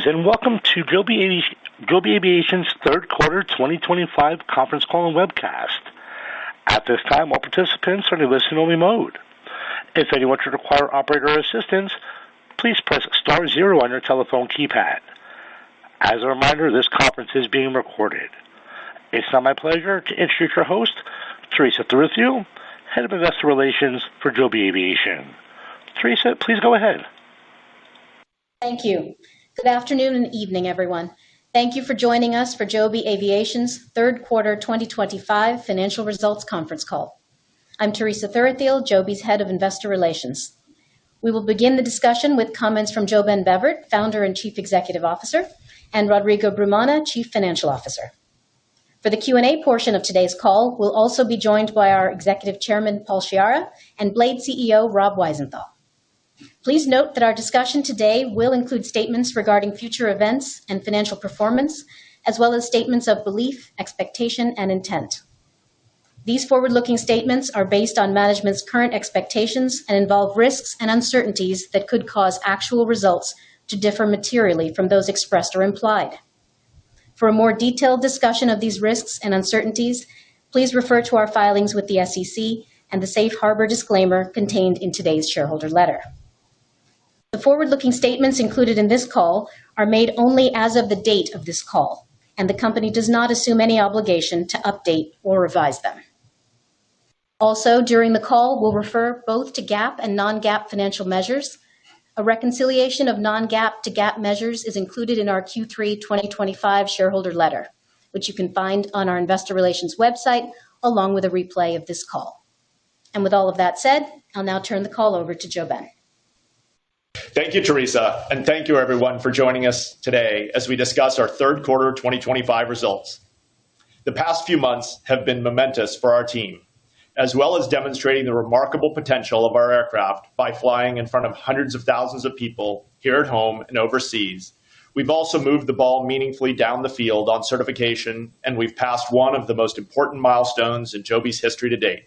and welcome to Joby Aviation's third quarter 2025 conference call and webcast. At this time, all participants are in listen-only mode. If anyone should require operator assistance, please press star zero on your telephone keypad. As a reminder, this conference is being recorded. It's now my pleasure to introduce your host, Teresa Thuruthiyil, Head of Investor Relations for Joby Aviation. Teresa, please go ahead. Thank you. Good afternoon and evening, everyone. Thank you for joining us for Joby Aviation's third quarter 2025 financial results conference call. I'm Teresa Thuruthiyil, Joby's Head of Investor Relations. We will begin the discussion with comments from JoBen Bevirt, Founder and Chief Executive Officer, and Rodrigo Brumana, Chief Financial Officer. For the Q&A portion of today's call, we'll also be joined by our Executive Chairman, Paul Sciarra, and Blade CEO, Rob Wiesenthal. Please note that our discussion today will include statements regarding future events and financial performance, as well as statements of belief, expectation, and intent. These forward-looking statements are based on management's current expectations and involve risks and uncertainties that could cause actual results to differ materially from those expressed or implied. For a more detailed discussion of these risks and uncertainties, please refer to our filings with the SEC and the safe harbor disclaimer contained in today's shareholder letter. The forward-looking statements included in this call are made only as of the date of this call, and the company does not assume any obligation to update or revise them. Also, during the call, we'll refer both to GAAP and non-GAAP financial measures. A reconciliation of non-GAAP to GAAP measures is included in our Q3 2025 shareholder letter, which you can find on our Investor Relations website, along with a replay of this call. And with all of that said, I'll now turn the call over to JoBen. Thank you, Teresa, and thank you, everyone, for joining us today as we discuss our third quarter 2025 results. The past few months have been momentous for our team, as well as demonstrating the remarkable potential of our aircraft by flying in front of hundreds of thousands of people here at home and overseas. We've also moved the ball meaningfully down the field on certification, and we've passed one of the most important milestones in Joby's history to date.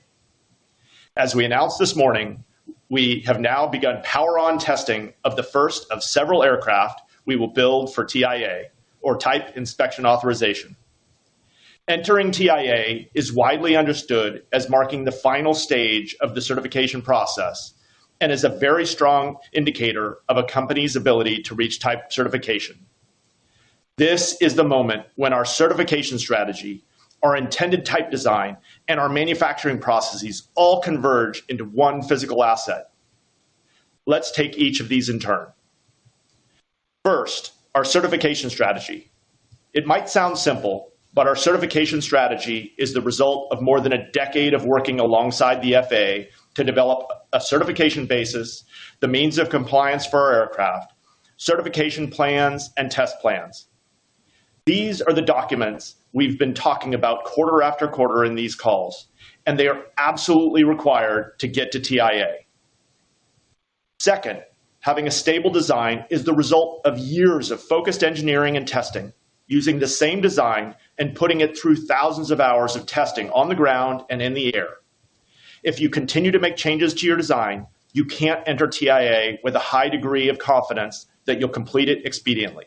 As we announced this morning, we have now begun power-on testing of the first of several aircraft we will build for TIA, or Type Inspection Authorization. Entering TIA is widely understood as marking the final stage of the certification process and is a very strong indicator of a company's ability to reach type certification. This is the moment when our certification strategy, our intended type design, and our manufacturing processes all converge into one physical asset. Let's take each of these in turn. First, our certification strategy. It might sound simple, but our certification strategy is the result of more than a decade of working alongside the FAA to develop a certification basis, the means of compliance for our aircraft, certification plans, and test plans. These are the documents we've been talking about quarter after quarter in these calls, and they are absolutely required to get to TIA. Second, having a stable design is the result of years of focused engineering and testing, using the same design and putting it through thousands of hours of testing on the ground and in the air. If you continue to make changes to your design, you can't enter TIA with a high degree of confidence that you'll complete it expediently.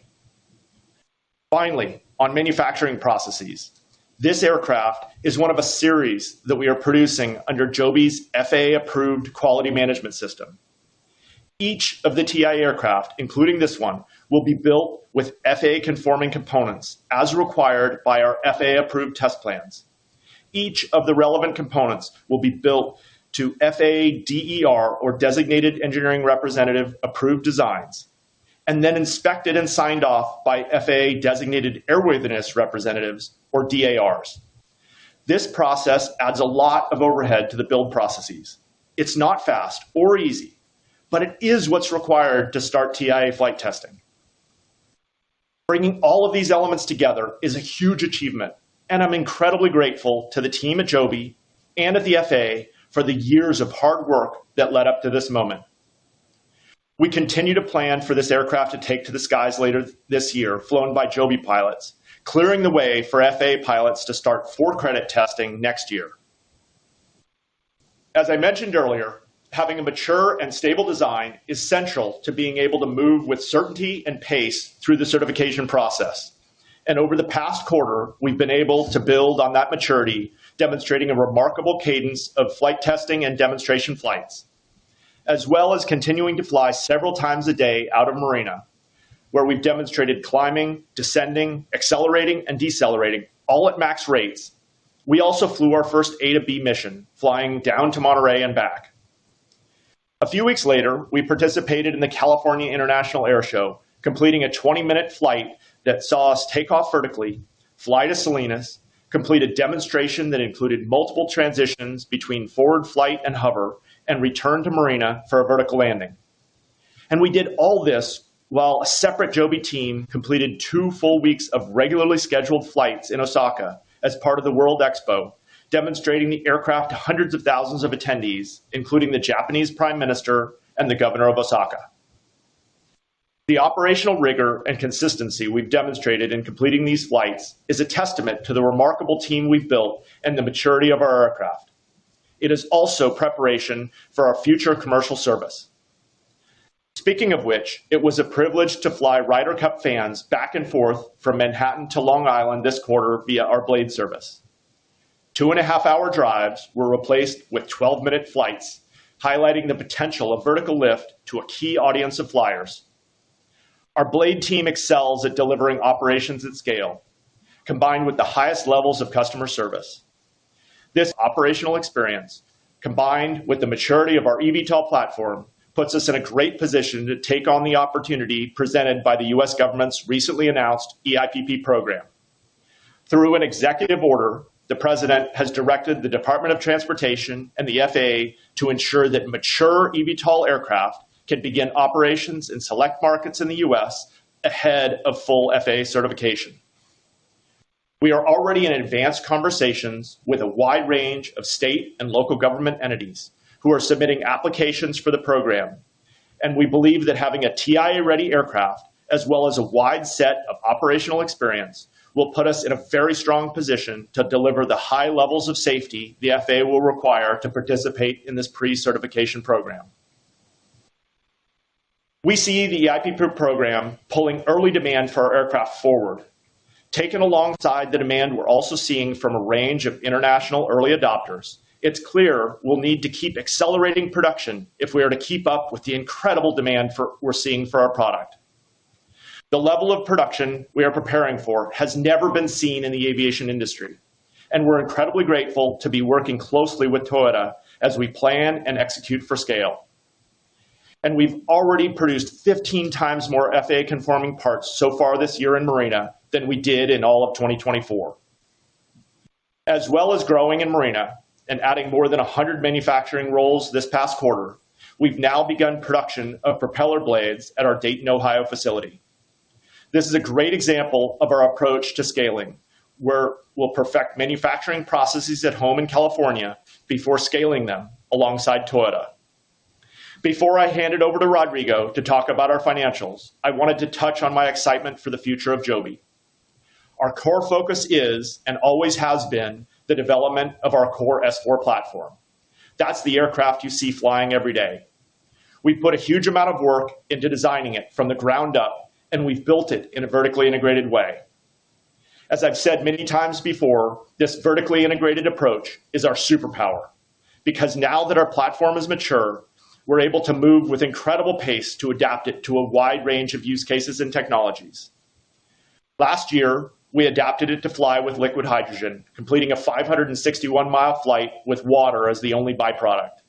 Finally, on manufacturing processes, this aircraft is one of a series that we are producing under Joby's FAA-approved quality management system. Each of the TIA aircraft, including this one, will be built with FAA-conforming components as required by our FAA-approved test plans. Each of the relevant components will be built to FAA DER, or Designated Engineering Representative, approved designs, and then inspected and signed off by FAA Designated Airworthiness Representatives, or DARs. This process adds a lot of overhead to the build processes. It's not fast or easy, but it is what's required to start TIA flight testing. Bringing all of these elements together is a huge achievement, and I'm incredibly grateful to the team at Joby and at the FAA for the years of hard work that led up to this moment. We continue to plan for this aircraft to take to the skies later this year, flown by Joby pilots, clearing the way for FAA pilots to start for-credit testing next year. As I mentioned earlier, Having a mature and stable design is central to being able to move with certainty and pace through the certification process. And over the past quarter, we've been able to build on that maturity, demonstrating a remarkable cadence of flight testing and demonstration flights, as well as continuing to fly several times a day out of Marina, where we've demonstrated climbing, descending, accelerating, and decelerating, all at max rates. We also flew our first A to B mission, flying down to Monterey and back. A few weeks later, we participated in the California International Air Show, completing a 20-minute flight that saw us take off vertically, fly to Salinas, complete a demonstration that included multiple transitions between forward flight and hover, and return to Marina for a vertical landing. And we did all this while a separate Joby team completed 2 full weeks of regularly scheduled flights in Osaka as part of the World Expo, demonstrating the aircraft to hundreds of thousands of attendees, including the Japanese Prime Minister and the Governor of Osaka. The operational rigor and consistency we've demonstrated in completing these flights is a testament to the remarkable team we've built and the maturity of our aircraft. It is also preparation for our future commercial service. Speaking of which, it was a privilege to fly Ryder Cup fans back and forth from Manhattan to Long Island this quarter via our Blade service. 2.5-hour drives were replaced with 12-minute flights, highlighting the potential of vertical lift to a key audience of flyers. Our Blade team excels at delivering operations at scale, combined with the highest levels of customer service. This operational experience, combined with the maturity of our eVTOL platform, puts us in a great position to take on the opportunity presented by the U.S. government's recently announced eIPP program. Through an executive order, the President has directed the Department of Transportation and the FAA to ensure that mature eVTOL aircraft can begin operations in select markets in the U.S. ahead of full FAA certification. We are already in advanced conversations with a wide range of state and local government entities who are submitting applications for the program, and we believe that having a TIA-ready aircraft, as well as a wide set of operational experience, will put us in a very strong position to deliver the high levels of safety the FAA will require to participate in this pre-certification program. We see the eIPP program pulling early demand for our aircraft forward. Taken alongside the demand we're also seeing from a range of international early adopters, it's clear we'll need to keep accelerating production if we are to keep up with the incredible demand we're seeing for our product. The level of production we are preparing for has never been seen in the aviation industry, and we're incredibly grateful to be working closely with Toyota as we plan and execute for scale. And we've already produced 15 times more FAA-conforming parts so far this year in Marina than we did in all of 2024. As well as growing in Marina and adding more than 100 manufacturing roles this past quarter, we've now begun production of propeller blades at our Dayton, Ohio facility. This is a great example of our approach to scaling, where we'll perfect manufacturing processes at home in California before scaling them alongside Toyota. Before I hand it over to Rodrigo to talk about our financials, I wanted to touch on my excitement for the future of Joby. Our core focus is, and always has been, the development of our core S4 platform. That's the aircraft you see flying every day. We've put a huge amount of work into designing it from the ground up, and we've built it in a vertically integrated way. As I've said many times before, this vertically integrated approach is our superpower, because now that our platform is mature, we're able to move with incredible pace to adapt it to a wide range of use cases and technologies. Last year, we adapted it to fly with liquid hydrogen, completing a 561-mile flight with water as the only byproduct.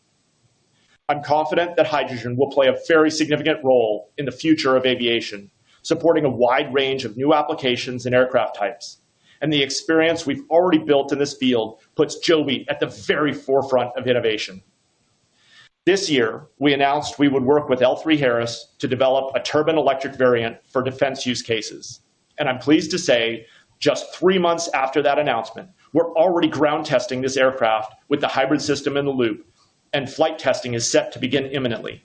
I'm confident that hydrogen will play a very significant role in the future of aviation, supporting a wide range of new applications and aircraft types. And the experience we've already built in this field puts Joby at the very forefront of innovation. This year, we announced we would work with L3Harris to develop a turbine electric variant for defense use cases. And I'm pleased to say, just 3 months after that announcement, we're already ground testing this aircraft with the hybrid system in the loop, and flight testing is set to begin imminently.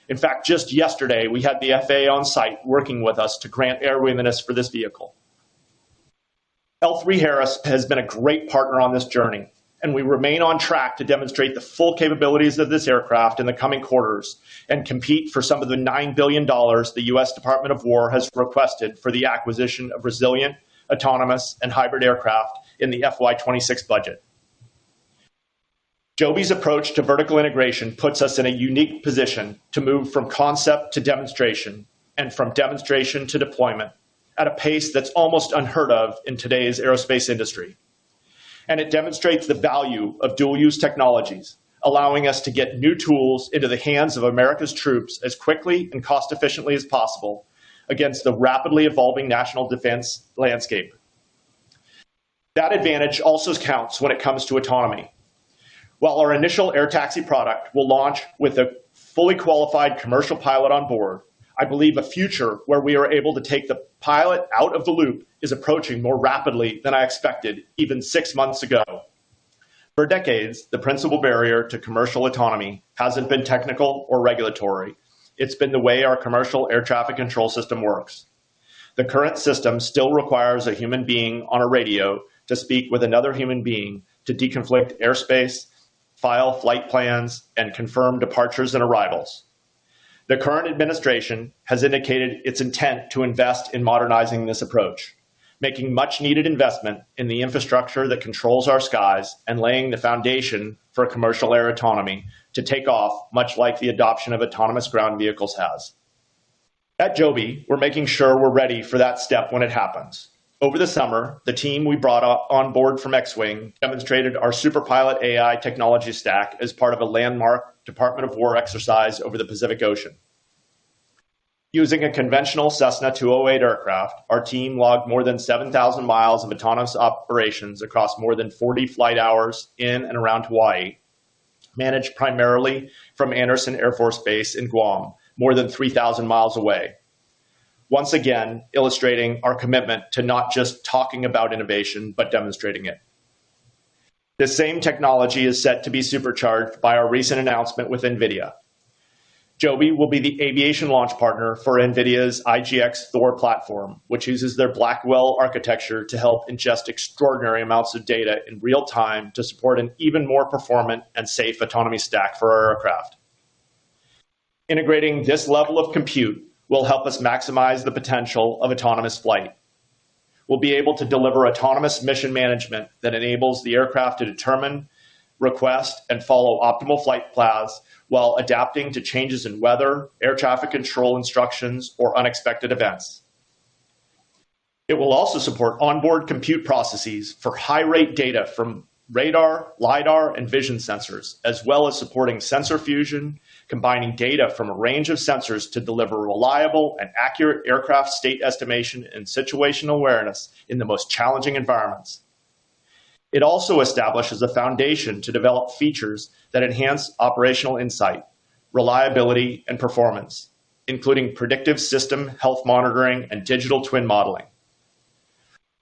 In fact, just yesterday, we had the FAA on site working with us to grant airworthiness for this vehicle. L3Harris has been a great partner on this journey, and we remain on track to demonstrate the full capabilities of this aircraft in the coming quarters and compete for some of the $9 billion the U.S. Department of War has requested for the acquisition of resilient, autonomous, and hybrid aircraft in the FY26 budget. Joby's approach to vertical integration puts us in a unique position to move from concept to demonstration and from demonstration to deployment at a pace that's almost unheard of in today's aerospace industry. And it demonstrates the value of dual-use technologies, allowing us to get new tools into the hands of America's troops as quickly and cost-efficiently as possible against the rapidly evolving national defense landscape. That advantage also counts when it comes to autonomy. While our initial air taxi product will launch with a fully qualified commercial pilot on board, I believe a future where we are able to take the pilot out of the loop is approaching more rapidly than I expected even 6 months ago. For decades, the principal barrier to commercial autonomy hasn't been technical or regulatory. It's been the way our commercial air traffic control system works. The current system still requires a human being on a radio to speak with another human being to deconflict airspace, file flight plans, and confirm departures and arrivals. The current administration has indicated its intent to invest in modernizing this approach, making much needed investment in the infrastructure that controls our skies and laying the foundation for commercial air autonomy to take off, much like the adoption of autonomous ground vehicles has. At Joby, we're making sure we're ready for that step when it happens. Over the summer, the team we brought on board from X-Wing demonstrated our Superpilot AI technology stack as part of a landmark Department of War exercise over the Pacific Ocean. Using a conventional Cessna 208 aircraft, our team logged more than 7,000 miles of autonomous operations across more than 40 flight hours in and around Hawaii, managed primarily from Andersen Air Force Base in Guam, more than 3,000 miles away. Once again, illustrating our commitment to not just talking about innovation, but demonstrating it. This same technology is set to be supercharged by our recent announcement with NVIDIA. Joby will be the aviation launch partner for NVIDIA's IGX Thor platform, which uses their Blackwell architecture to help ingest extraordinary amounts of data in real time to support an even more performant and safe autonomy stack for our aircraft. Integrating this level of compute will help us maximize the potential of autonomous flight. We'll be able to deliver autonomous mission management that enables the aircraft to determine, request, and follow optimal flight paths while adapting to changes in weather, air traffic control instructions, or unexpected events. It will also support onboard compute processes for high-rate data from radar, LiDAR, and vision sensors, as well as supporting sensor fusion, combining data from a range of sensors to deliver reliable and accurate aircraft state estimation and situational awareness in the most challenging environments. It also establishes a foundation to develop features that enhance operational insight, reliability, and performance, including predictive system health monitoring and digital twin modeling.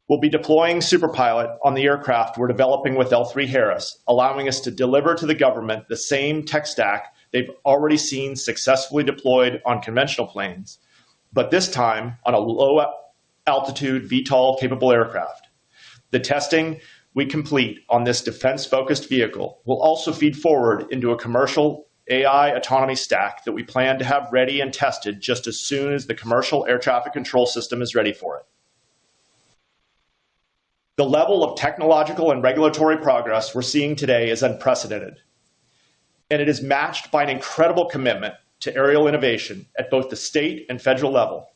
We'll be deploying Superpilot on the aircraft we're developing with L3Harris, allowing us to deliver to the government the same tech stack they've already seen successfully deployed on conventional planes, but this time on a low-altitude VTOL-capable aircraft. The testing we complete on this defense-focused vehicle will also feed forward into a commercial AI autonomy stack that we plan to have ready and tested just as soon as the commercial air traffic control system is ready for it. The level of technological and regulatory progress we're seeing today is unprecedented, and it is matched by an incredible commitment to aerial innovation at both the state and federal level.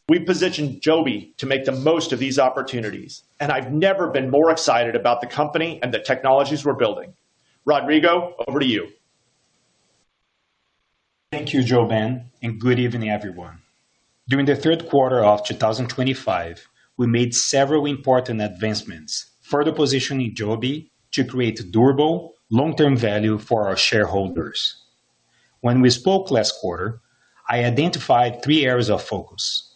We've positioned Joby to make the most of these opportunities, and I've never been more excited about the company and the technologies we're building. Rodrigo, over to you. Thank you, Joe Ben, and good evening, everyone. During the third quarter of 2025, we made several important advancements, further positioning Joby to create durable, long-term value for our shareholders. When we spoke last quarter, I identified 3 areas of focus: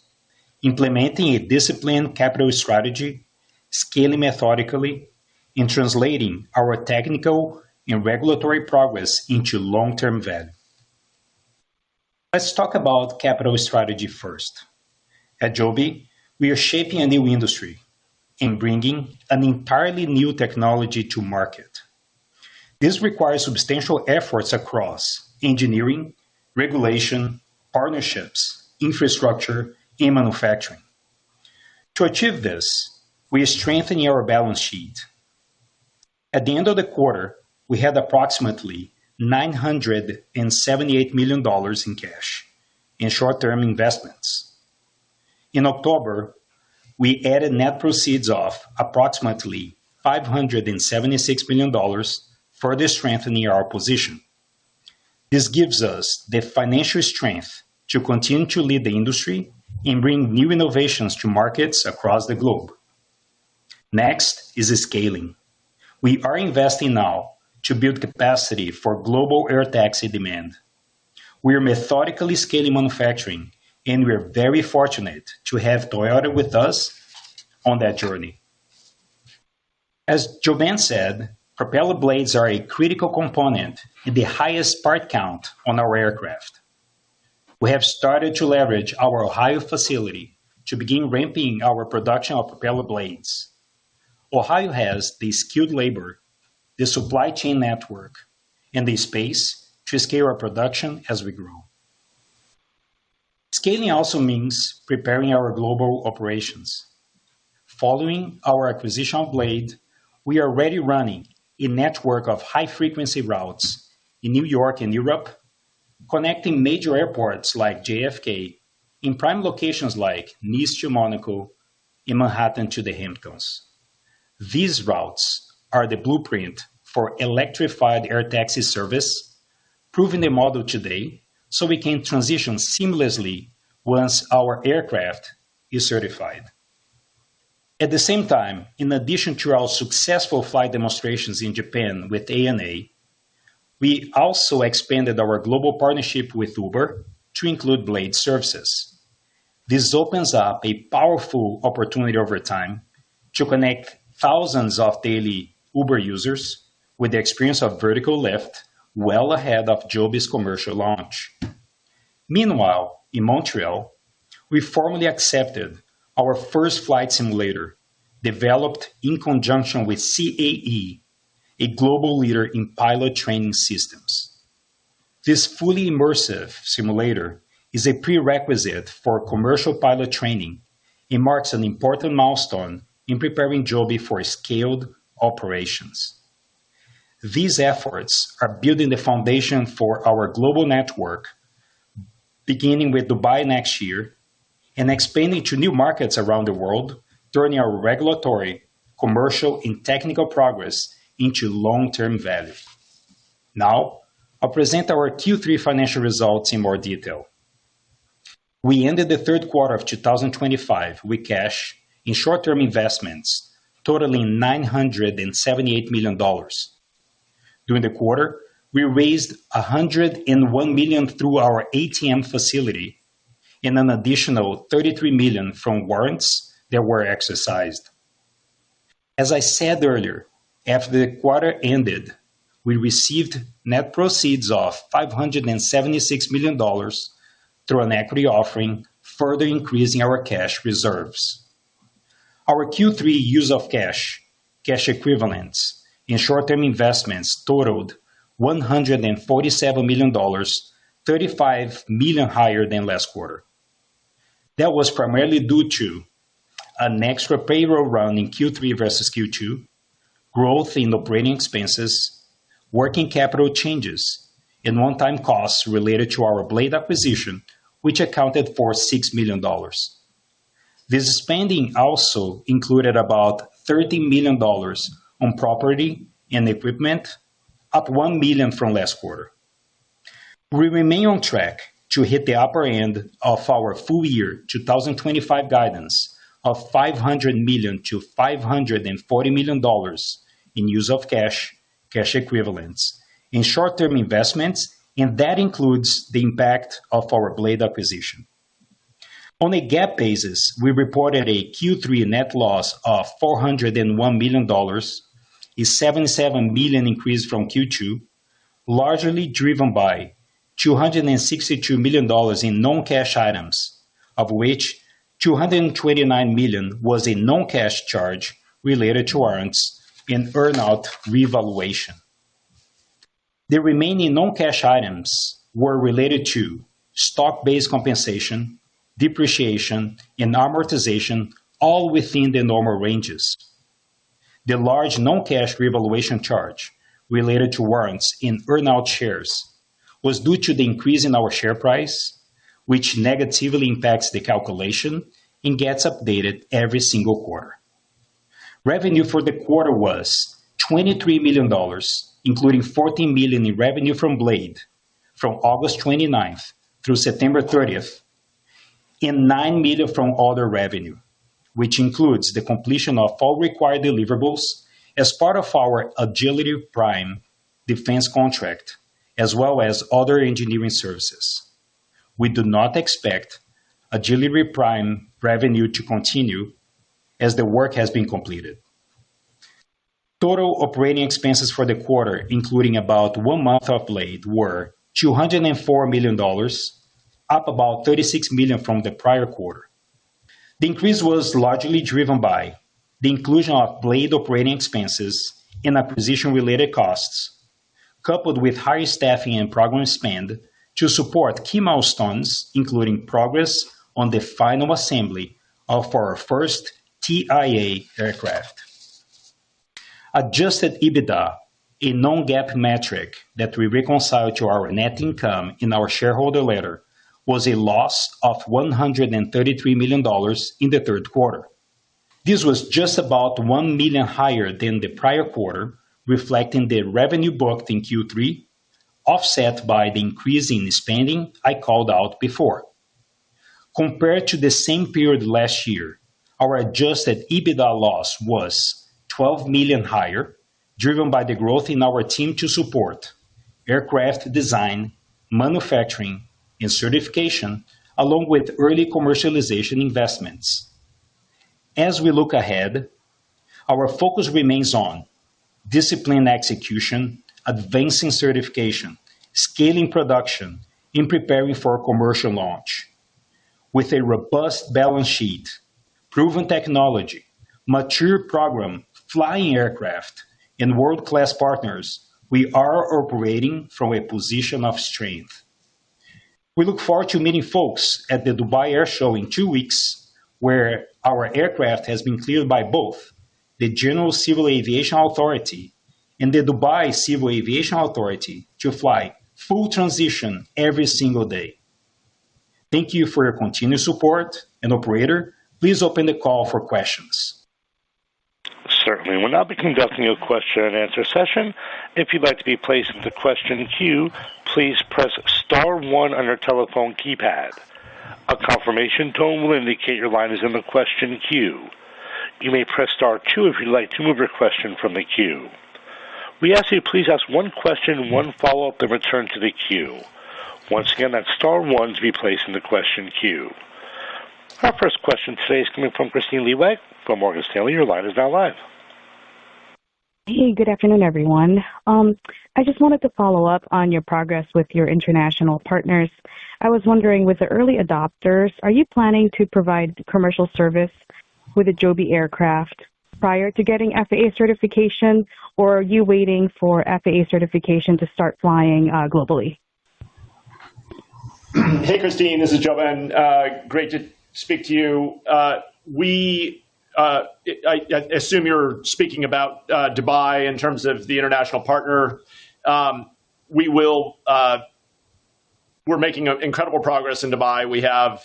implementing a disciplined capital strategy, scaling methodically, and translating our technical and regulatory progress into long-term value. Let's talk about capital strategy first. At Joby, we are shaping a new industry, and bringing an entirely new technology to market. This requires substantial efforts across engineering, regulation, partnerships, infrastructure, and manufacturing. To achieve this, we are strengthening our balance sheet. At the end of the quarter, we had approximately $978 million in cash and short-term investments. In October, we added net proceeds of approximately $576 million, further strengthening our position. This gives us the financial strength to continue to lead the industry and bring new innovations to markets across the globe. Next is scaling. We are investing now to build capacity for global air taxi demand. We are methodically scaling manufacturing, and we are very fortunate to have Toyota with us on that journey. As Joby said, propeller blades are a critical component and the highest part count on our aircraft. We have started to leverage our Ohio facility to begin ramping our production of propeller blades. Ohio has the skilled labor, the supply chain network, and the space to scale our production as we grow. Scaling also means preparing our global operations. Following our acquisition of Blade, we are already running a network of high-frequency routes in New York and Europe, connecting major airports like JFK in prime locations like Nice to Monaco and Manhattan to the Hamptons. These routes are the blueprint for electrified air taxi service, proving the model today so we can transition seamlessly once our aircraft is certified. At the same time, in addition to our successful flight demonstrations in Japan with ANA, we also expanded our global partnership with Uber to include Blade services. This opens up a powerful opportunity over time to connect thousands of daily Uber users with the experience of vertical lift well ahead of Joby's commercial launch. Meanwhile, in Montreal, we formally accepted our first flight simulator, developed in conjunction with CAE, a global leader in pilot training systems. This fully immersive simulator is a prerequisite for commercial pilot training and marks an important milestone in preparing Joby for scaled operations. These efforts are building the foundation for our global network, beginning with Dubai next year and expanding to new markets around the world, turning our regulatory, commercial, and technical progress into long-term value. Now, I'll present our Q3 financial results in more detail. We ended the third quarter of 2025 with cash in short-term investments totaling $978 million. During the quarter, we raised $101 million through our ATM facility and an additional $33 million from warrants that were exercised. As I said earlier, after the quarter ended, we received net proceeds of $576 million through an equity offering, further increasing our cash reserves. Our Q3 use of cash equivalents, and short-term investments totaled $147 million, $35 million higher than last quarter. That was primarily due to an extra payroll run in Q3 versus Q2, growth in operating expenses, working capital changes, and one-time costs related to our Blade acquisition, which accounted for $6 million. This spending also included about $30 million on property and equipment, up $1 million from last quarter. We remain on track to hit the upper end of our full year 2025 guidance of $500 million to $540 million in use of cash equivalents, and short-term investments, and that includes the impact of our Blade acquisition. On a GAAP basis, we reported a Q3 net loss of $401 million, a $77 million increase from Q2, largely driven by $262 million in non-cash items, of which $229 million was a non-cash charge related to warrants and earn-out revaluation. The remaining non-cash items were related to stock-based compensation, depreciation, and amortization, all within the normal ranges. The large non-cash revaluation charge related to warrants in earn-out shares was due to the increase in our share price, which negatively impacts the calculation and gets updated every single quarter. Revenue for the quarter was $23 million, including $14 million in revenue from Blade from August 29th through September 30th, and $9 million from other revenue, which includes the completion of all required deliverables as part of our Agility Prime defense contract, as well as other engineering services. We do not expect Agility Prime revenue to continue as the work has been completed. Total operating expenses for the quarter, including about 1 month of Blade, were $204 million, up about $36 million from the prior quarter. The increase was largely driven by the inclusion of Blade operating expenses and acquisition-related costs, coupled with higher staffing and program spend to support key milestones, including progress on the final assembly of our first TIA aircraft. Adjusted EBITDA, a non-GAAP metric that we reconcile to our net income in our shareholder letter, was a loss of $133 million in the third quarter. This was just about $1 million higher than the prior quarter, reflecting the revenue booked in Q3, offset by the increase in spending I called out before. Compared to the same period last year, our adjusted EBITDA loss was $12 million higher, driven by the growth in our team to support aircraft design, manufacturing, and certification, along with early commercialization investments. As we look ahead, our focus remains on disciplined execution, advancing certification, scaling production, and preparing for commercial launch. With a robust balance sheet, proven technology, mature program, flying aircraft, and world-class partners, we are operating from a position of strength. We look forward to meeting folks at the Dubai Air Show in 2 weeks, where our aircraft has been cleared by both the General Civil Aviation Authority and the Dubai Civil Aviation Authority to fly full transition every single day. Thank you for your continued support, and operator, please open the call for questions. Certainly. We'll now be conducting a question and answer session. If you'd like to be placed into question queue, please press star 1 on your telephone keypad. A confirmation tone will indicate your line is in the question queue. You may press star 2 if you'd like to move your question from the queue. We ask you please ask one question, one follow-up, then return to the queue. Once again, that's star 1 to be placed in the question queue. Our first question today is coming from Kristine Liwag from Morgan Stanley. Your line is now live. Hey, good afternoon, everyone. I just wanted to follow up on your progress with your international partners. I was wondering, with the early adopters, are you planning to provide commercial service with a Joby aircraft prior to getting FAA certification, or are you waiting for FAA certification to start flying globally? Hey, Kristine, this is Joby. Great to speak to you. I assume you're speaking about Dubai in terms of the international partner. We're making incredible progress in Dubai. We have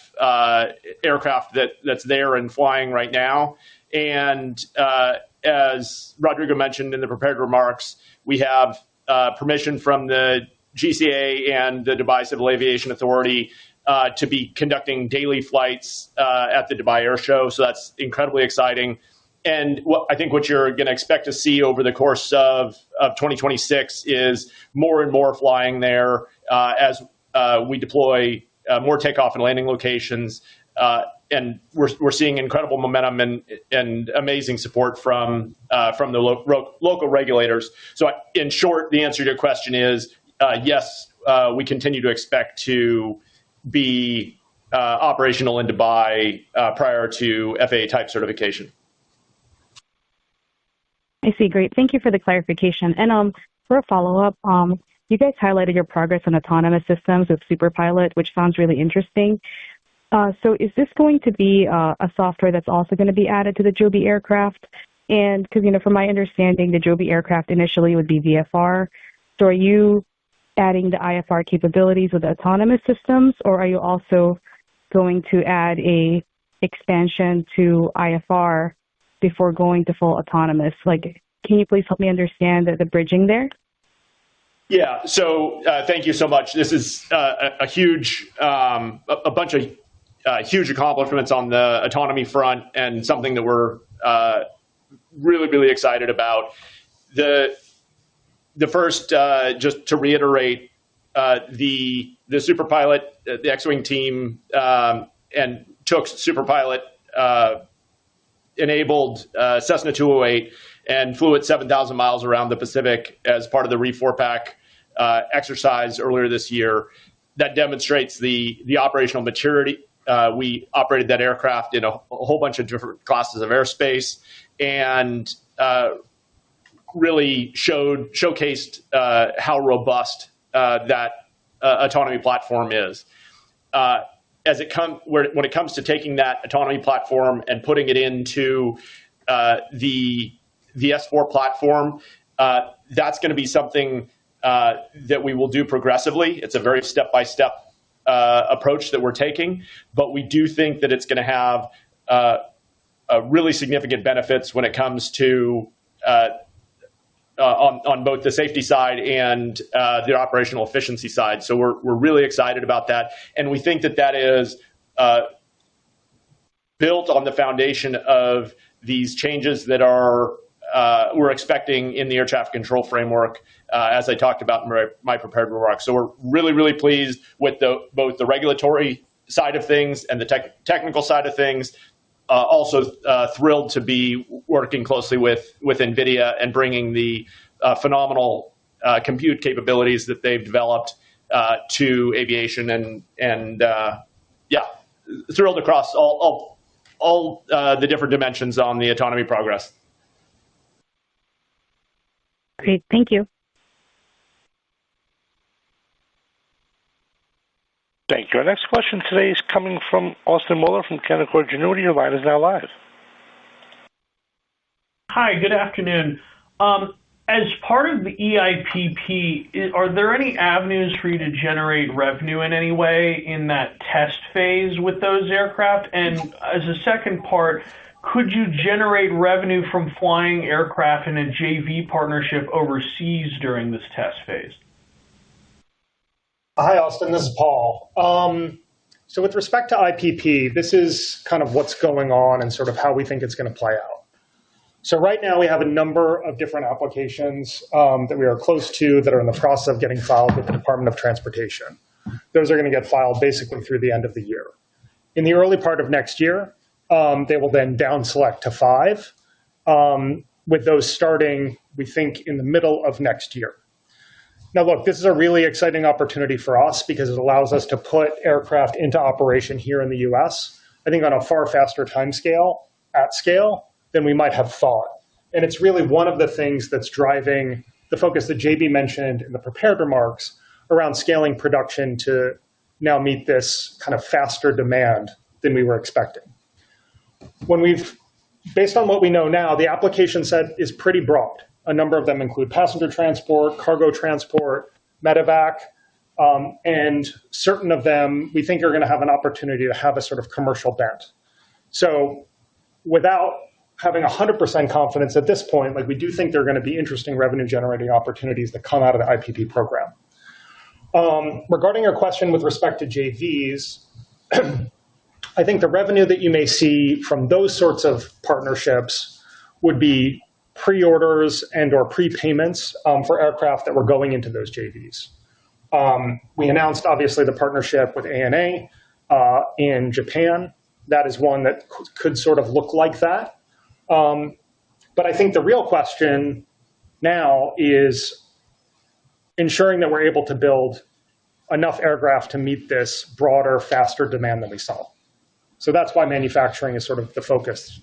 aircraft that's there and flying right now. And as Rodrigo mentioned in the prepared remarks, we have permission from the GCA and the Dubai Civil Aviation Authority to be conducting daily flights at the Dubai Air Show. So that's incredibly exciting. And I think what you're going to expect to see over the course of 2026 is more and more flying there as we deploy more takeoff and landing locations. And we're seeing incredible momentum and amazing support from the local regulators. So in short, the answer to your question is yes, we continue to expect to be operational in Dubai prior to FAA type certification. I see. Great. Thank you for the clarification. And for a follow-up, you guys highlighted your progress on autonomous systems with Superpilot, which sounds really interesting. So is this going to be a software that's also going to be added to the Joby aircraft? And because, from my understanding, the Joby aircraft initially would be VFR. So are you adding the IFR capabilities with the autonomous systems, or are you also going to add a expansion to IFR before going to full autonomous? Can you please help me understand the bridging there? Yeah. So thank you so much. This is a huge, a bunch of huge accomplishments on the autonomy front, and something that we're really, really excited about. The first, just to reiterate, the Superpilot, the X-Wing team, and took Superpilot enabled Cessna 208 and flew it 7,000 miles around the Pacific as part of the RE4PAC exercise earlier this year. That demonstrates the operational maturity. We operated that aircraft in a whole bunch of different classes of airspace, and really showcased how robust that autonomy platform is. When it comes to taking that autonomy platform and putting it into the S4 platform, that's going to be something that we will do progressively. It's a very step-by-step approach that we're taking, but we do think that it's going to have really significant benefits when it comes to on both the safety side and the operational efficiency side. So we're really excited about that, and we think that is built on the foundation of these changes that we're expecting in the air traffic control framework, as I talked about in my prepared remarks. So we're really, really pleased with both the regulatory side of things and the technical side of things. Also thrilled to be working closely with NVIDIA and bringing the phenomenal compute capabilities that they've developed to aviation, and thrilled across all the different dimensions on the autonomy progress. Great. Thank you. Thank you. Our next question today is coming from Austin Moeller from Canaccord Genuity. Your line is now live. Hi, good afternoon. As part of the EIPP, are there any avenues for you to generate revenue in any way in that test phase with those aircraft? And as a second part, could you generate revenue from flying aircraft in a JV partnership overseas during this test phase? Hi, Austin. This is Paul. So with respect to IPP, this is kind of what's going on and sort of how we think it's going to play out. So right now we have a number of different applications that we are close to that are in the process of getting filed with the Department of Transportation. Those are going to get filed basically through the end of the year. In the early part of next year, they will then down select to 5, with those starting, we think, in the middle of next year. Now, look, this is a really exciting opportunity for us because it allows us to put aircraft into operation here in the U.S., I think on a far faster timescale, at scale, than we might have thought. And it's really one of the things that's driving the focus that JB mentioned in the prepared remarks around scaling production to now meet this kind of faster demand than we were expecting. Based on what we know now, the application set is pretty broad. A number of them include passenger transport, cargo transport, medevac, and certain of them we think are going to have an opportunity to have a sort of commercial bent. So without having 100% confidence at this point, we do think there are going to be interesting revenue generating opportunities that come out of the IPP program. Regarding your question with respect to JVs, I think the revenue that you may see from those sorts of partnerships would be pre-orders and or prepayments for aircraft that were going into those JVs. We announced, obviously, the partnership with ANA in Japan. That is one that could sort of look like that. But I think the real question now is ensuring that we're able to build enough aircraft to meet this broader, faster demand than we saw. So that's why manufacturing is sort of the focus.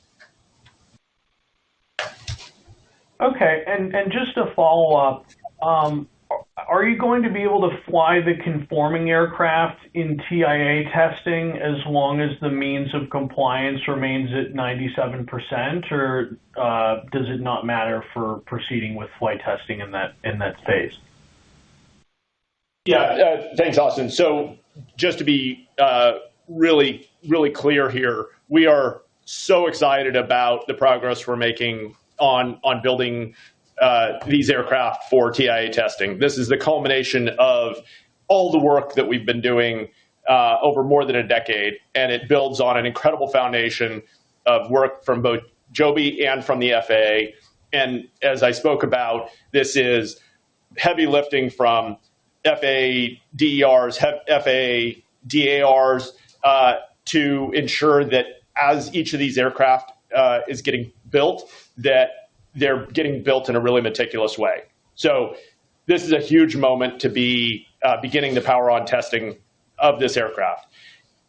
Okay, and just to follow up, are you going to be able to fly the conforming aircraft in TIA testing as long as the means of compliance remains at 97%, or does it not matter for proceeding with flight testing in that phase? Yeah, thanks, Austin. So just to be really, really clear here, we are so excited about the progress we're making on building these aircraft for TIA testing. This is the culmination of all the work that we've been doing over more than a decade, and it builds on an incredible foundation of work from both Joby and from the FAA. And as I spoke about, this is heavy lifting from FAA DERs, FAA DARs to ensure that as each of these aircraft is getting built, that they're getting built in a really meticulous way. So this is a huge moment to be beginning the power-on testing of this aircraft.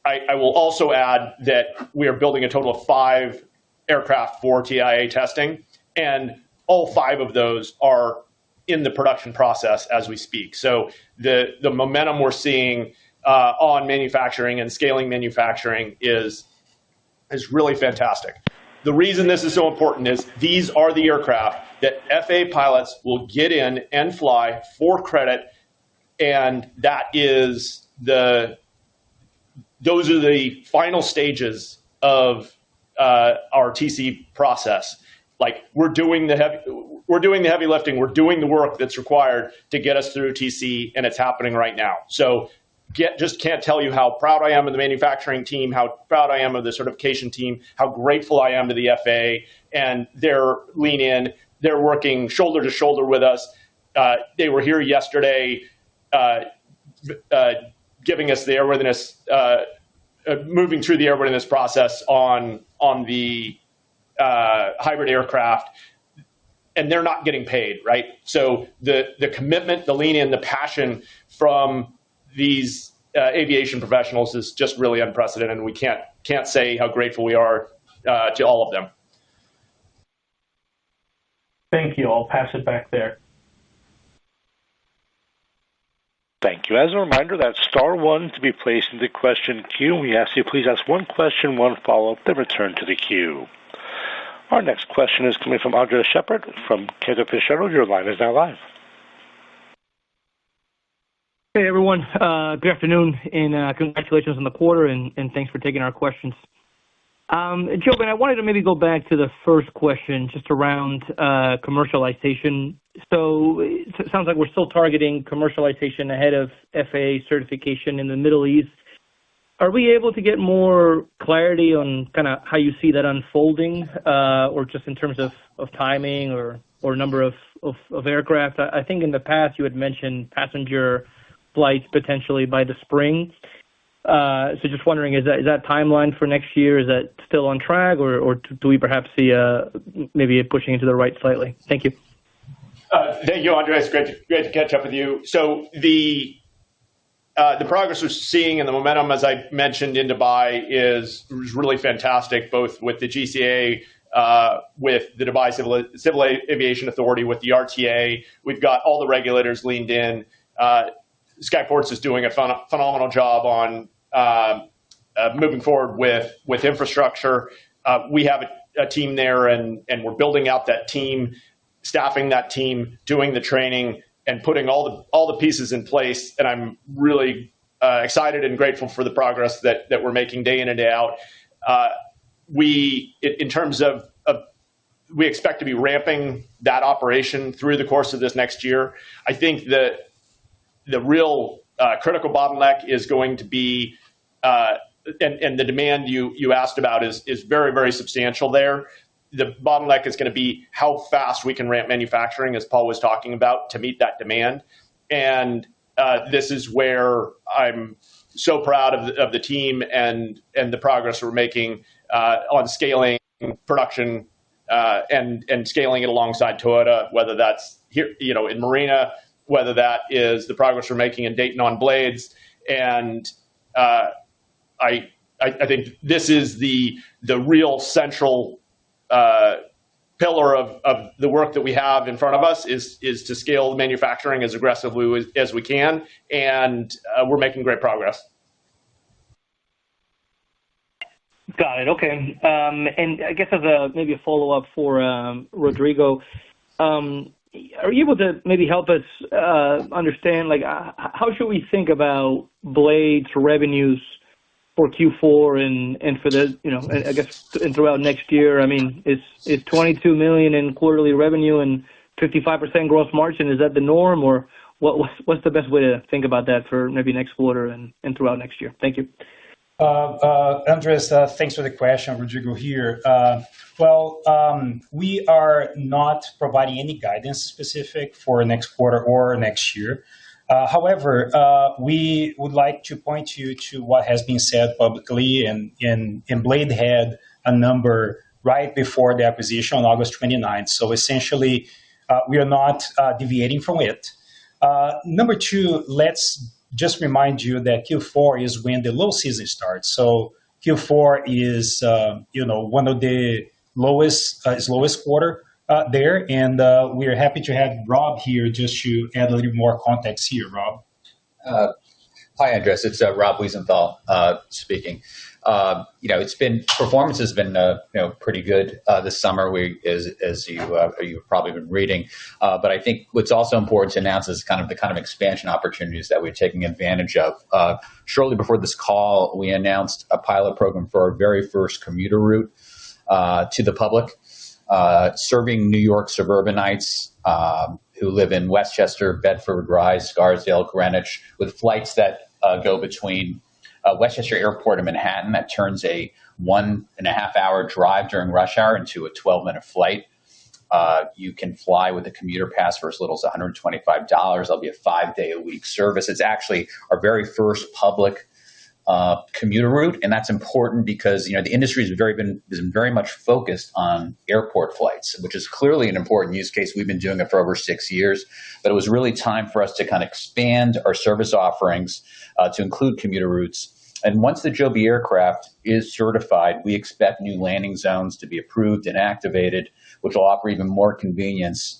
I will also add that we are building a total of 5 aircraft for TIA testing, and all 5 of those are in the production process as we speak. So the momentum we're seeing on manufacturing and scaling manufacturing is really fantastic. The reason this is so important is these are the aircraft that FAA pilots will get in and fly for credit, and those are the final stages of our TC process. Like we're doing the heavy lifting, we're doing the work that's required to get us through TC, and it's happening right now. So just can't tell you how proud I am of the manufacturing team, how proud I am of the certification team, how grateful I am to the FAA and their lean in. They're working shoulder to shoulder with us. They were here yesterday giving us the airworthiness, moving through the airworthiness process on the hybrid aircraft, and they're not getting paid, right? So the commitment, the lean in, the passion from these aviation professionals is just really unprecedented, and we can't say how grateful we are to all of them. Thank you. I'll pass it back there. Thank you. As a reminder, that's star 1 to be placed into question queue. We ask you please ask one question, one follow-up, then return to the queue. Our next question is coming from Andres Shepard from Cantor Fitzgerald. Your line is now live. Hey, everyone. Good afternoon, and congratulations on the quarter, and thanks for taking our questions. Joby, I wanted to maybe go back to the first question just around commercialization. So it sounds like we're still targeting commercialization ahead of FAA certification in the Middle East. Are we able to get more clarity on kind of how you see that unfolding, or just in terms of timing or number of aircraft? I think in the past you had mentioned passenger flights potentially by the spring. So just wondering, is that timeline for next year, is that still on track, or do we perhaps see maybe it pushing into the right slightly? Thank you. Thank you, Andres. Great to catch up with you. So the progress we're seeing and the momentum, as I mentioned, in Dubai is really fantastic, both with the GCA, with the Dubai Civil Aviation Authority, with the RTA. We've got all the regulators leaned in. Skyports is doing a phenomenal job on moving forward with infrastructure. We have a team there, and we're building out that team, staffing that team, doing the training, and putting all the pieces in place. And I'm really excited and grateful for the progress that we're making day in and day out. In terms of we expect to be ramping that operation through the course of this next year. I think that the real critical bottleneck is going to be, and the demand you asked about is very, very substantial there. The bottleneck is going to be how fast we can ramp manufacturing, as Paul was talking about, to meet that demand. And this is where I'm so proud of the team and the progress we're making on scaling production and scaling it alongside Toyota, whether that's here, in Marina, whether that is the progress we're making in Dayton on blades. And I think this is the real central pillar of the work that we have in front of us is to scale manufacturing as aggressively as we can, and we're making great progress. Got it. Okay. And I guess as maybe a follow-up for Rodrigo, are you able to maybe help us understand, like, how should we think about blades revenues for Q4 and for the, I guess, and throughout next year? I mean, is $22 million in quarterly revenue and 55% gross margin, is that the norm, or what's the best way to think about that for maybe next quarter and throughout next year? Thank you. Andres, thanks for the question. Rodrigo here. We are not providing any guidance specific for next quarter or next year. However, we would like to point you to what has been said publicly, and Blade had a number right before the acquisition on August 29th. So essentially, we are not deviating from it. Number two, let's just remind you that Q4 is when the low season starts. So Q4 is, one of the lowest quarter there. And we are happy to have Rob here just to add a little more context here. Rob. Hi, Andres. It's Rob Wiesenthal speaking. Performance has been pretty good this summer. As you've probably been reading, but I think what's also important to announce is the kind of expansion opportunities that we're taking advantage of. Shortly before this call, we announced a pilot program for our very first commuter route to the public, serving New York suburbanites who live in Westchester, Bedford, Rise, Scarsdale, Greenwich, with flights that go between Westchester Airport in Manhattan that turns a 1.5 hour drive during rush hour into a 12-minute flight. You can fly with a commuter pass for as little as $125. There'll be a 5-day-a-week service. It's actually our very first public commuter route, and that's important because the industry has been very much focused on airport flights, which is clearly an important use case. We've been doing it for over 6 years, but it was really time for us to kind of expand our service offerings to include commuter routes. And once the Joby aircraft is certified, we expect new landing zones to be approved and activated, which will offer even more convenience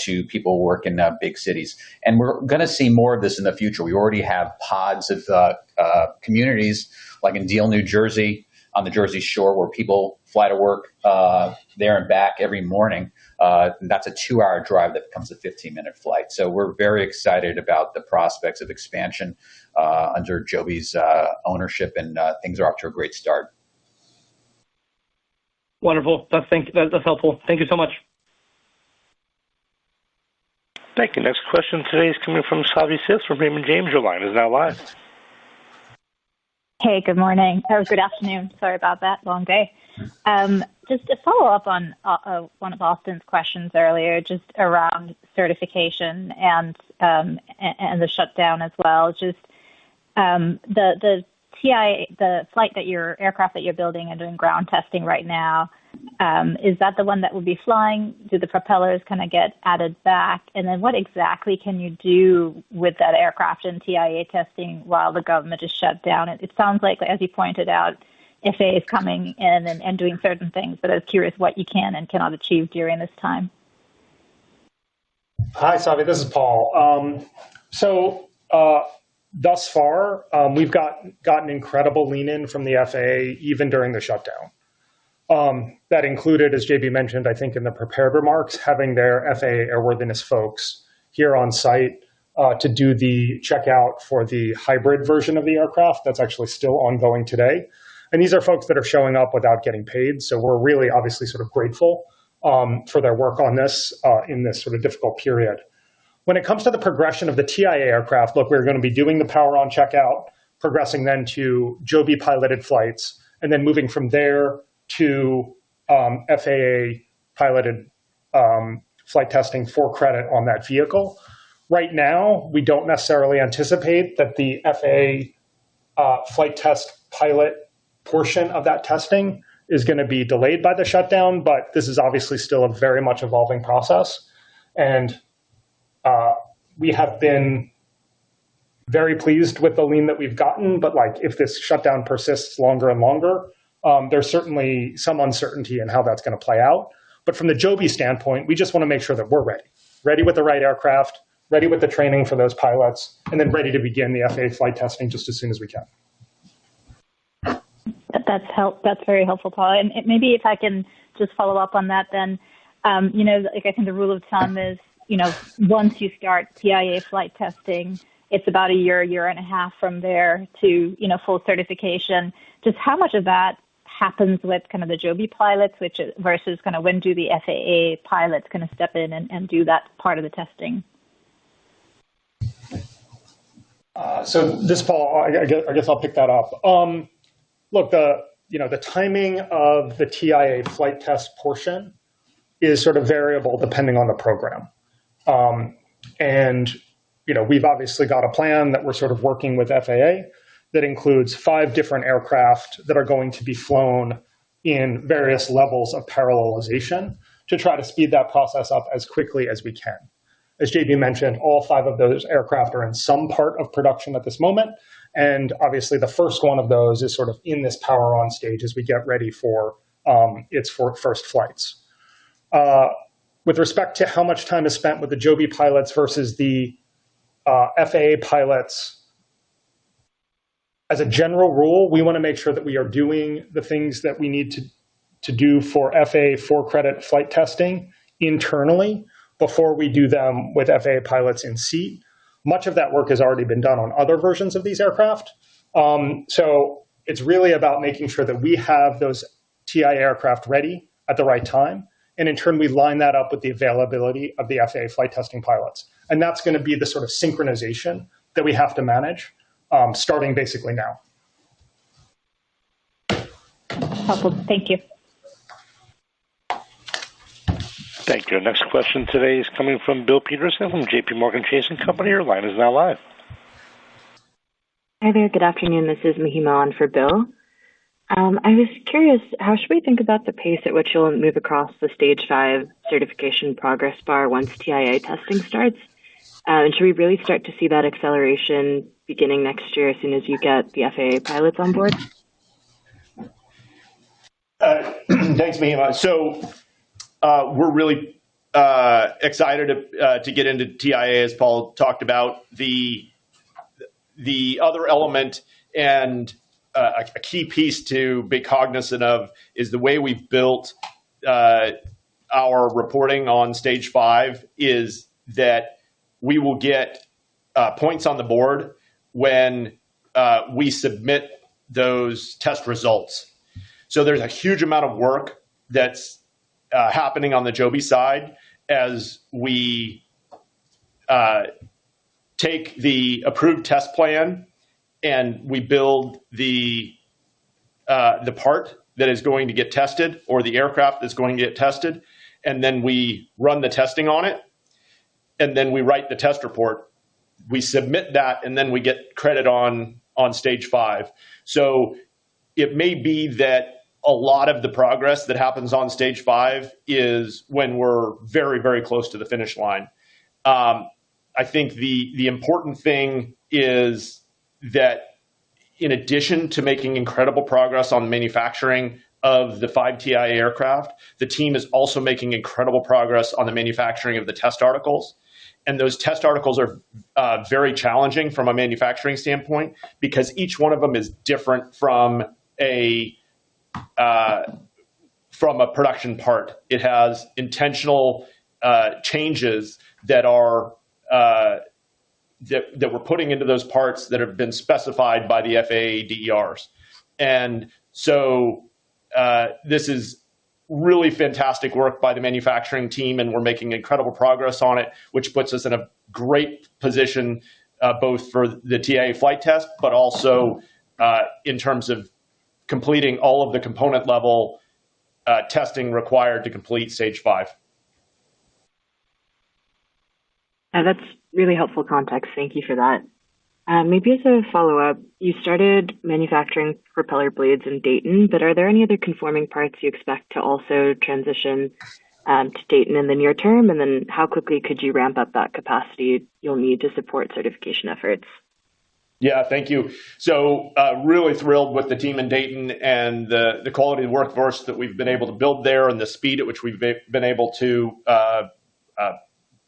to people who work in big cities. And we're going to see more of this in the future. We already have pods of communities like in Deal, New Jersey, on the Jersey Shore, where people fly to work there and back every morning. That's a 2-hour drive that becomes a 15-minute flight. So we're very excited about the prospects of expansion under Joby's ownership, and things are off to a great start. Wonderful. That's helpful. Thank you so much. Thank you. Next question today is coming from Savi Syth from Raymond James. Your line is now live. Hey, good morning. Or good afternoon. Sorry about that. Long day. Just to follow up on one of Austin's questions earlier, just around certification and the shutdown as well. Just the aircraft that you're building and doing ground testing right now, is that the one that will be flying? Do the propellers kind of get added back? And then what exactly can you do with that aircraft in TIA testing while the government is shut down? It sounds like, as you pointed out, FAA is coming in and doing certain things, but I was curious what you can and cannot achieve during this time. Hi, Savi. This is Paul. Thus far, we've gotten incredible lean-in from the FAA even during the shutdown. That included, as JB mentioned, I think in the prepared remarks, having their FAA airworthiness folks here on site to do the checkout for the hybrid version of the aircraft. That's actually still ongoing today. And these are folks that are showing up without getting paid. So we're really obviously sort of grateful for their work on this in this sort of difficult period. When it comes to the progression of the TIA aircraft, look, we're going to be doing the power on checkout, progressing then to Joby piloted flights, and then moving from there to FAA piloted flight testing for credit on that vehicle. Right now, we don't necessarily anticipate that the FAA flight test pilot portion of that testing is going to be delayed by the shutdown, but this is obviously still a very much evolving process. And we have been very pleased with the lean that we've gotten, but like if this shutdown persists longer and longer, there's certainly some uncertainty in how that's going to play out. But from the Joby standpoint, we just want to make sure that we're ready with the right aircraft, ready with the training for those pilots, and then ready to begin the FAA flight testing just as soon as we can. That's very helpful, Paul. And maybe if I can just follow up on that, then, like I think the rule of thumb is, once you start TIA flight testing, it's about a year and a half from there to, full certification. Just how much of that happens with kind of the Joby pilots, versus kind of when do the FAA pilots kind of step in and do that part of the testing? So this, Paul, I guess I'll pick that up. Look, the timing of the TIA flight test portion is sort of variable depending on the program. And we've obviously got a plan that we're sort of working with FAA that includes 5 different aircraft that are going to be flown in various levels of parallelization to try to speed that process up as quickly as we can. As JB mentioned, all 5 of those aircraft are in some part of production at this moment. And obviously the first one of those is sort of in this power on stage as we get ready for its first flights. With respect to how much time is spent with the Joby pilots versus the FAA pilots, as a general rule, we want to make sure that we are doing the things that we need to do for FAA for-credit flight testing internally before we do them with FAA pilots in seat. Much of that work has already been done on other versions of these aircraft. So it's really about making sure that we have those TI aircraft ready at the right time. And in turn, we line that up with the availability of the FAA flight testing pilots. And that's going to be the sort of synchronization that we have to manage, starting basically now. Helpful. Thank you. Thank you. Our next question today is coming from Bill Peterson from J.P. Morgan Chase & Company. Your line is now live. Hi there. Good afternoon. This is Mahima on for Bill. I was curious, how should we think about the pace at which you'll move across the Stage 5 certification progress bar once TIA testing starts? And should we really start to see that acceleration beginning next year as soon as you get the FAA pilots on board? Thanks, Mahima. So we're really excited to get into TIA, as Paul talked about. The other element and a key piece to be cognizant of is the way we've built our reporting on Stage 5 is that we will get points on the board when we submit those test results. So there's a huge amount of work that's happening on the Joby side as we take the approved test plan and we build the part that is going to get tested or the aircraft that's going to get tested, and then we run the testing on it, and then we write the test report. We submit that, and then we get credit on Stage 5. So it may be that a lot of the progress that happens on Stage 5 is when we're very, very close to the finish line. I think the important thing is that in addition to making incredible progress on the manufacturing of the 5 TIA aircraft, the team is also making incredible progress on the manufacturing of the test articles. And those test articles are very challenging from a manufacturing standpoint because each one of them is different from a production part. It has intentional changes that are that we're putting into those parts that have been specified by the FAA DERs. And so this is really fantastic work by the manufacturing team, and we're making incredible progress on it, which puts us in a great position both for the TIA flight test, but also in terms of completing all of the component level testing required to complete Stage 5. That's really helpful context. Thank you for that. Maybe as a follow-up, you started manufacturing propeller blades in Dayton, but are there any other conforming parts you expect to also transition to Dayton in the near term? And then how quickly could you ramp up that capacity you'll need to support certification efforts? Yeah, thank you. So really thrilled with the team in Dayton and the quality of workforce that we've been able to build there and the speed at which we've been able to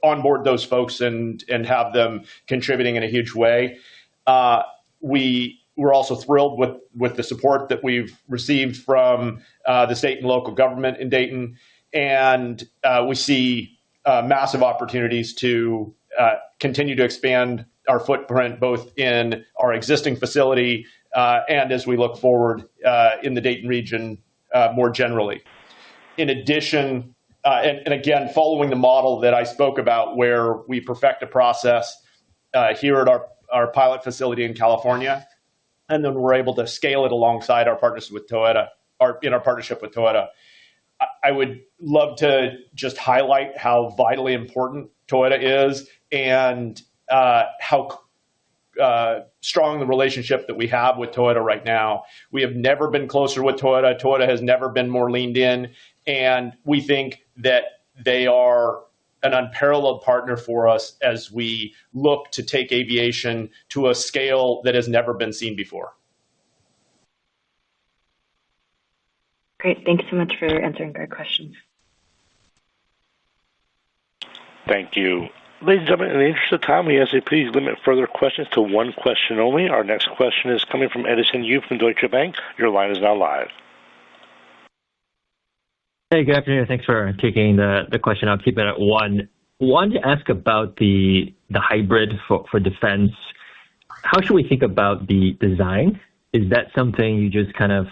onboard those folks and have them contributing in a huge way. We're also thrilled with the support that we've received from the state and local government in Dayton. And we see massive opportunities to continue to expand our footprint both in our existing facility and as we look forward in the Dayton region more generally. In addition, and again, following the model that I spoke about where we perfect a process here at our pilot facility in California, and then we're able to scale it alongside our partnership with Toyota, in our partnership with Toyota. I would love to just highlight how vitally important Toyota is and how strong the relationship that we have with Toyota right now. We have never been closer with Toyota. Toyota has never been more leaned in, and we think that they are an unparalleled partner for us as we look to take aviation to a scale that has never been seen before. Great. Thanks so much for answering our questions. Thank you. Ladies and gentlemen, in the interest of time, we ask you please limit further questions to one question only. Our next question is coming from Edison Yu from Deutsche Bank. Your line is now live. Hey, good afternoon. Thanks for taking the question. I'll keep it at one. Wanted to ask about the hybrid for defense. How should we think about the design? Is that something you just kind of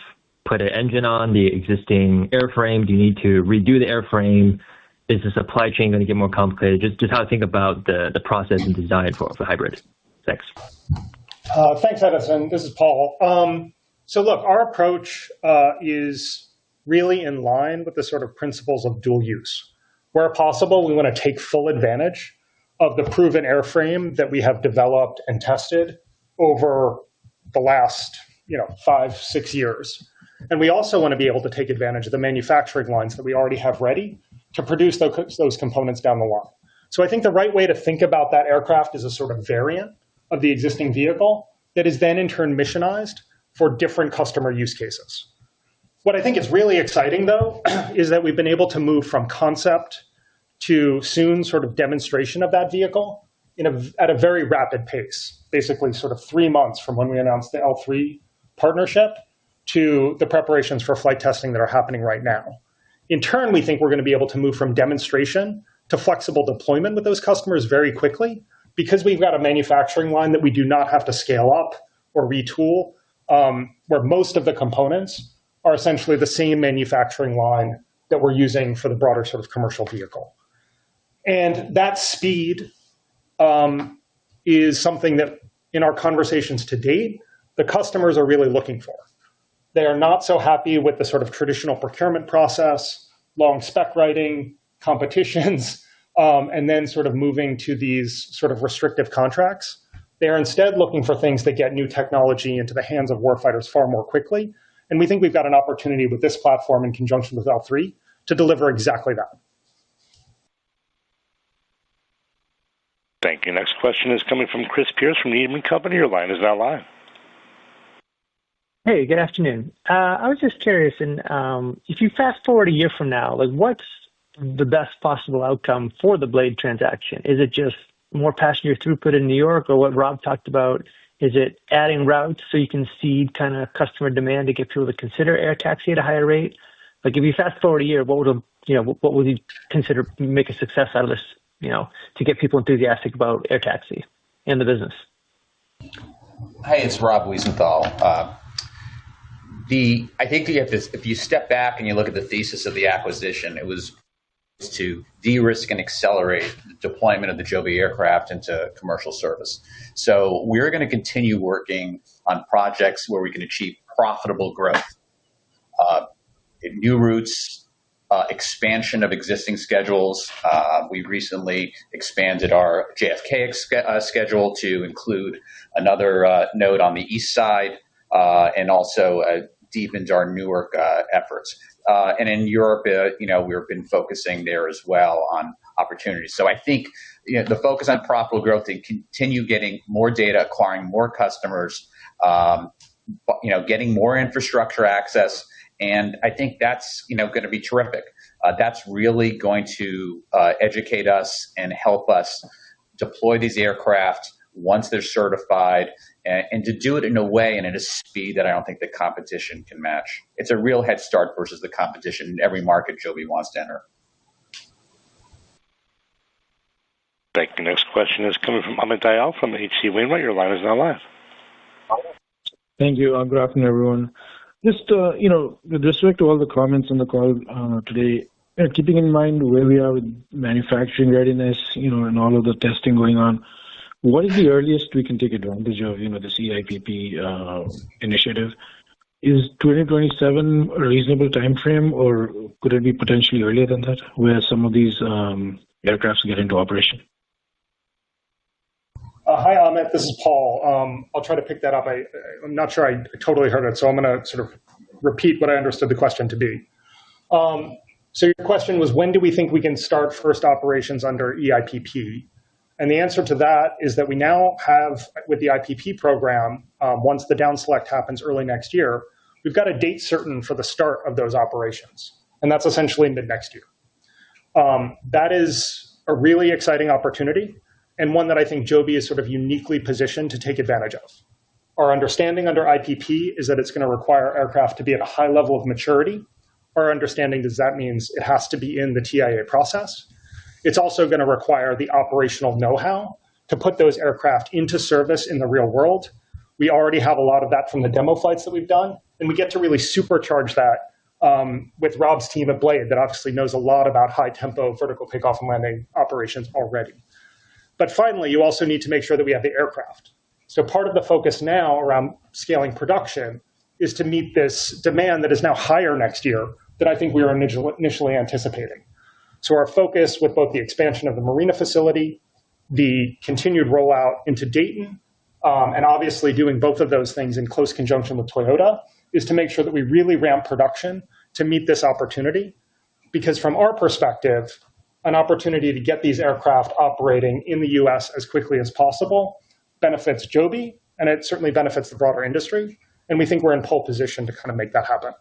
put an engine on the existing airframe? Do you need to redo the airframe? Is the supply chain going to get more complicated? Just how to think about the process and design for hybrid. Thanks. Thanks, Edison. This is Paul. So look, our approach is really in line with the sort of principles of dual use. Where possible, we want to take full advantage of the proven airframe that we have developed and tested over the last 5-6 years. And we also want to be able to take advantage of the manufacturing lines that we already have ready to produce those components down the line. So I think the right way to think about that aircraft is a sort of variant of the existing vehicle that is then in turn missionized for different customer use cases. What I think is really exciting, though, is that we've been able to move from concept to soon sort of demonstration of that vehicle at a very rapid pace, basically sort of 3 months from when we announced the L3 partnership to the preparations for flight testing that are happening right now. In turn, we think we're going to be able to move from demonstration to flexible deployment with those customers very quickly because we've got a manufacturing line that we do not have to scale up or retool, where most of the components are essentially the same manufacturing line that we're using for the broader sort of commercial vehicle. And that speed is something that in our conversations to date, the customers are really looking for. They are not so happy with the sort of traditional procurement process, long spec writing, competitions, and then sort of moving to these sort of restrictive contracts. They are instead looking for things that get new technology into the hands of warfighters far more quickly. And we think we've got an opportunity with this platform in conjunction with L3 to deliver exactly that. Thank you. Next question is coming from Chris Pierce from Needham & Company. Your line is now live. Hey, good afternoon. I was just curious, and if you fast forward a year from now, what's the best possible outcome for the Blade transaction? Is it just more passenger throughput in New York, or what Rob talked about? Is it adding routes so you can see kind of customer demand to get people to consider air taxi at a higher rate? If you fast forward a year, what would you consider make a success out of this? To get people enthusiastic about air taxi and the business. Hey, it's Rob Wiesenthal. I think you have this, if you step back and you look at the thesis of the acquisition, it was to de-risk and accelerate the deployment of the Joby aircraft into commercial service. So we're going to continue working on projects where we can achieve profitable growth. New routes, expansion of existing schedules. We recently expanded our JFK schedule to include another node on the east side and also deepened our Newark efforts. And in Europe, we've been focusing there as well on opportunities. So I think the focus on profitable growth and continue getting more data, acquiring more customers, getting more infrastructure access. And I think that's going to be terrific. That's really going to educate us and help us deploy these aircraft once they're certified, and to do it in a way and at a speed that I don't think the competition can match. It's a real head start versus the competition in every market Joby wants to enter. Thank you. Next question is coming from Amit Dayal from H.C. Wainwright. Your line is now live. Thank you. Good afternoon, everyone. Just, with respect to all the comments on the call today, keeping in mind where we are with manufacturing readiness, and all of the testing going on, what is the earliest we can take advantage of, this EIPP initiative? Is 2027 a reasonable time frame, or could it be potentially earlier than that, where some of these aircrafts get into operation? Hi, Amit. This is Paul. I'll try to pick that up. I'm not sure I totally heard it, so I'm going to sort of repeat what I understood the question to be. So your question was, when do we think we can start first operations under EIPP? And the answer to that is that we now have, with the IPP program, once the down select happens early next year, we've got a date certain for the start of those operations. And that's essentially mid next year. That is a really exciting opportunity, and one that I think Joby is sort of uniquely positioned to take advantage of. Our understanding under IPP is that it's going to require aircraft to be at a high level of maturity. Our understanding is that means it has to be in the TIA process. It's also going to require the operational know-how to put those aircraft into service in the real world. We already have a lot of that from the demo flights that we've done, and we get to really supercharge that with Rob's team at Blade that obviously knows a lot about high-tempo vertical takeoff and landing operations already. But finally, you also need to make sure that we have the aircraft. So part of the focus now around scaling production is to meet this demand that is now higher next year than I think we were initially anticipating. So our focus with both the expansion of the Marina facility, the continued rollout into Dayton, and obviously doing both of those things in close conjunction with Toyota, is to make sure that we really ramp production to meet this opportunity. Because from our perspective, an opportunity to get these aircraft operating in the U.S. as quickly as possible benefits Joby, and it certainly benefits the broader industry. And we think we're in pole position to kind of make that happen.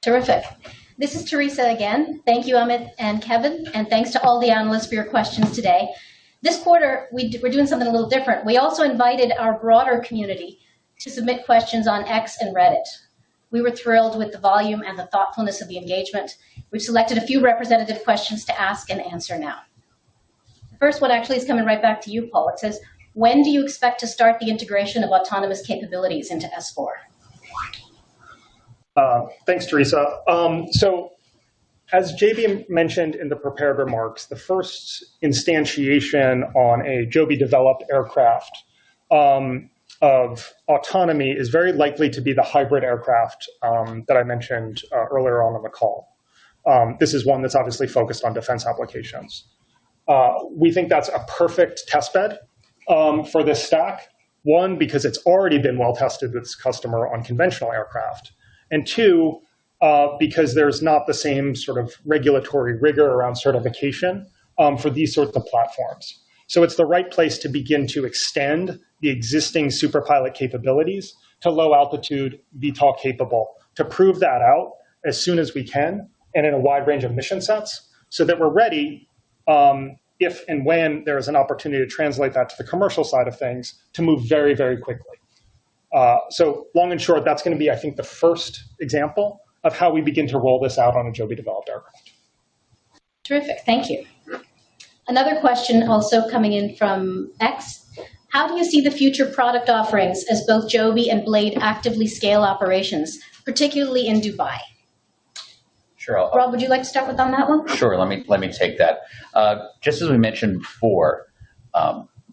Terrific. This is Teresa again. Thank you, Amit and Kevin, and thanks to all the analysts for your questions today. This quarter, we're doing something a little different. We also invited our broader community to submit questions on X and Reddit. We were thrilled with the volume and the thoughtfulness of the engagement. We've selected a few representative questions to ask and answer now. The first one actually is coming right back to you, Paul. It says, when do you expect to start the integration of autonomous capabilities into S4? Thanks, Teresa. So as JB mentioned in the prepared remarks, the first instantiation on a Joby-developed aircraft of autonomy is very likely to be the hybrid aircraft that I mentioned earlier on in the call. This is one that's obviously focused on defense applications. We think that's a perfect testbed for this stack. One, because it's already been well tested with this customer on conventional aircraft. And two, because there's not the same sort of regulatory rigor around certification for these sorts of platforms. So it's the right place to begin to extend the existing Superpilot capabilities to low altitude VTOL capable, to prove that out as soon as we can and in a wide range of mission sets so that we're ready if and when there is an opportunity to translate that to the commercial side of things to move very, very quickly. So long and short, that's going to be, I think, the first example of how we begin to roll this out on a Joby-developed aircraft. Terrific. Thank you. Another question also coming in from X. How do you see the future product offerings as both Joby and Blade actively scale operations, particularly in Dubai? Sure. Rob, would you like to start with on that one? Sure. Let me take that. Just as we mentioned before,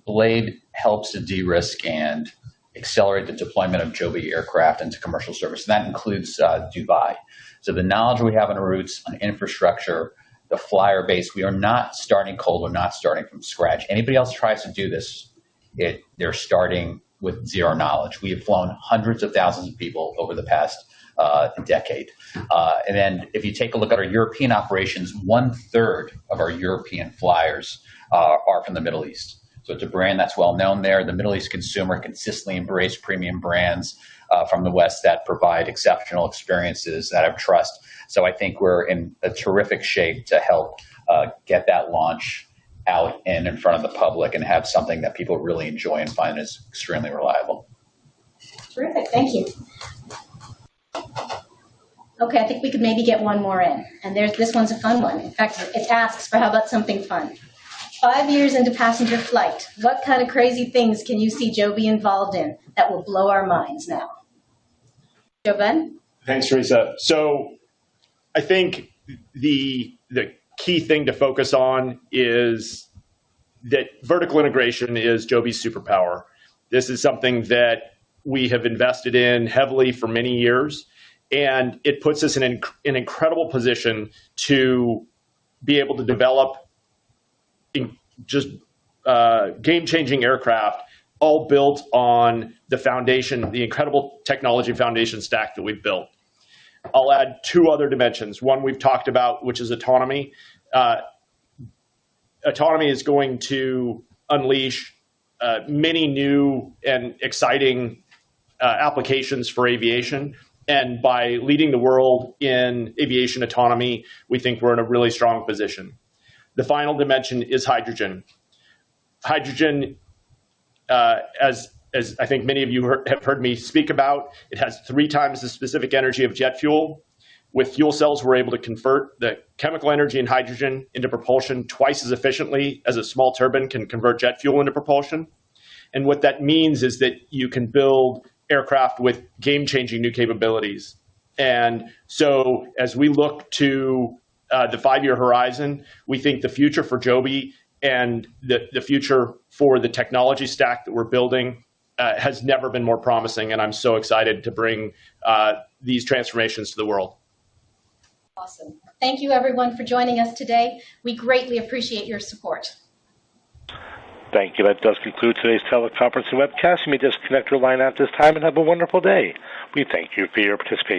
Blade helps to de-risk and accelerate the deployment of Joby aircraft into commercial service. And that includes Dubai. So the knowledge we have on routes, on infrastructure, the flyer base, we are not starting cold. We're not starting from scratch. Anybody else tries to do this, they're starting with zero knowledge. We have flown hundreds of thousands of people over the past decade. And then if you take a look at our European operations, 1/3 of our European flyers are from the Middle East. So it's a brand that's well known there. The Middle East consumer consistently embrace premium brands from the West that provide exceptional experiences that have trust. So I think we're in a terrific shape to help get that launch out and in front of the public and have something that people really enjoy and find is extremely reliable. Terrific. Thank you. Okay, I think we could maybe get one more in. And this one's a fun one. In fact, it asks for how about something fun? 5 years into passenger flight, what kind of crazy things can you see Joby involved in that will blow our minds now? Joben? Thanks, Teresa. So I think the key thing to focus on is that vertical integration is Joby's superpower. This is something that we have invested in heavily for many years, and it puts us in an incredible position to be able to develop game-changing aircraft, all built on the foundation, the incredible technology foundation stack that we've built. I'll add two other dimensions. One we've talked about, which is autonomy. Autonomy is going to unleash many new and exciting applications for aviation. And by leading the world in aviation autonomy, we think we're in a really strong position. The final dimension is hydrogen. Hydrogen, as I think many of you have heard me speak about, it has 3 times the specific energy of jet fuel. With fuel cells, we're able to convert the chemical energy in hydrogen into propulsion twice as efficiently as a small turbine can convert jet fuel into propulsion. And what that means is that you can build aircraft with game-changing new capabilities. And so as we look to the 5-year horizon, we think the future for Joby and the future for the technology stack that we're building has never been more promising, and I'm so excited to bring these transformations to the world. Awesome. Thank you, everyone, for joining us today. We greatly appreciate your support. Thank you. That does conclude today's teleconference and webcast. You may disconnect your line at this time and have a wonderful day. We thank you for your participation.